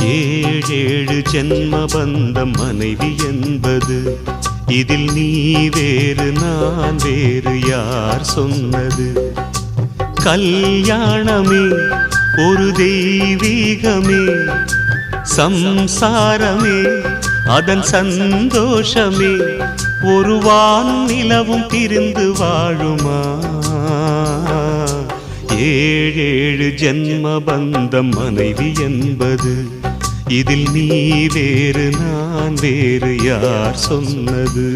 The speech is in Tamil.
ஏழேழு ஜென்ம பந்தம் மனைவி என்பது, இதில் நீ வேறு நான் வேறு யார் சொன்னது? கல்யாணமே ஒரு தெய்வீகமே, சம்சாரமே அதன் சந்தோஷமே, ஒரு வான் நிலவும் பிரிந்து வாழுமா? ஏழேழு ஜென்ம பந்தம் மனைவி என்பது, இதில் நீ வேறு நான் வேறு யார் சொன்னது?